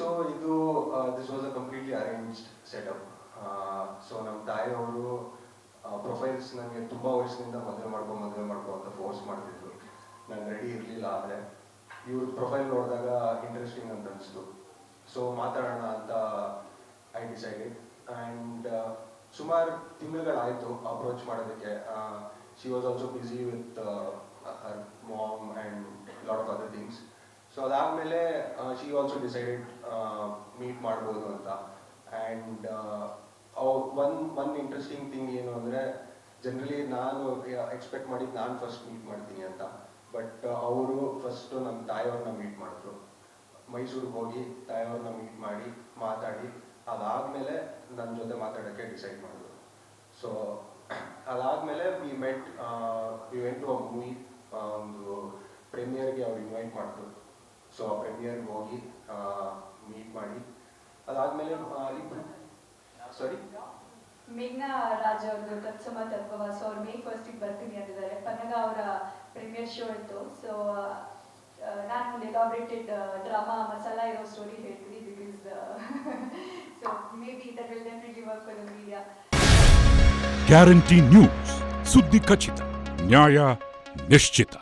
So ಇದು this was a completely arranged setup. So ನಮ್ಮ ತಾಯಿಯವರು ಪ್ರೊಫೈಲ್ಸ್ ನನಗೆ ತುಂಬ ವರ್ಷದಿಂದ ಮದುವೆ ಮಾಡ್ಕೊ ಅಂತ ಫೋರ್ಸ್ ಮಾಡ್ತಿದ್ರು. ನಾನು ರೆಡಿ ಇರಲಿಲ್ಲ. ಆದರೆ ಇವ್ರ ಪ್ರೊಫೈಲ್ ನೋಡಿದಾಗ ಇಂಟ್ರೆಸ್ಟಿಂಗ್ ಅಂತ ಅನಿಸ್ತು. ಸೊ ಮಾತಾಡೋಣ ಅಂತ ಐ ಡಿಸೈಡೆಡ್. ಆ್ಯಂಡ್ ಸುಮಾರು ತಿಂಗಳುಗಳಾಯಿತು ಅಪ್ರೋಚ್ ಮಾಡೋದಕ್ಕೆ. She was also busy with her mom and lot of other things. So ಅದಾದಮೇಲೆ ಶಿ ಆಲ್ಸೋ ಡಿಸೈಡೆಡ್ ಮೀಟ್ ಮಾಡ್ಬೋದು ಅಂತ. ಆ್ಯಂಡ್ ಒನ್ ಇಂಟ್ರೆಸ್ಟಿಂಗ್ ಥಿಂಗ್ ಏನು ಅಂದರೆ, ಜನರಲಿ ನಾನು ಎಕ್ಸ್ಪೆಕ್ಟ್ ಮಾಡಿದ್ದು ನಾನು ಫಸ್ಟ್ ಮೀಟ್ ಮಾಡ್ತೀನಿ ಅಂತ. ಬಟ್ ಅವರು ಫಸ್ಟು ನಮ್ಮ ತಾಯಿಯವ್ರನ್ನ ಮೀಟ್ ಮಾಡಿದ್ರು. ಮೈಸೂರಿಗೆ ಹೋಗಿ ತಾಯಿಯವ್ರನ್ನ ಮೀಟ್ ಮಾಡಿ ಮಾತಾಡಿ ಅದಾದಮೇಲೆ ನನ್ನ ಜೊತೆ ಮಾತಾಡೋಕ್ಕೆ ಡಿಸೈಡ್ ಮಾಡಿದ್ರು. ಸೊ ಅದಾದಮೇಲೆ we went to a movie. ಒಂದು ಪ್ರೀಮಿಯರ್ಗೆ ಅವ್ರು ಇನ್ವೈಟ್ ಮಾಡಿದ್ರು. ಸೊ ಆ ಪ್ರೀಮಿಯರ್ಗೆ ಹೋಗಿ ಮೀಟ್ ಮಾಡಿ ಅದಾದಮೇಲೆ ಸಾರಿ ಮೇಘ್ನಾ ರಾಜ್ ಅವ್ರದ್ದು ತತ್ಸಮ ತತ್ವವ. ಸೊ ಅವ್ರು May 1st ಬರ್ತೀನಿ ಅಂತಿದ್ದಾರೆ. ಪನ್ನಗ ಅವರ ಪ್ರೀಮಿಯರ್ ಶೋ ಇತ್ತು. ಸೊ ನಾನು ಎಲಾಬ್ರೇಟೆಡ್ ಡ್ರಾಮಾ ಮಸಾಲ ಇರೋ ಸ್ಟೋರಿ ಹೇಳ್ತೀನಿ. Because so may be that will definitely work for the media. Guarantee news, ಸುದ್ದಿ ಖಚಿತ, ನ್ಯಾಯ ನಿಶ್ಚಿತ.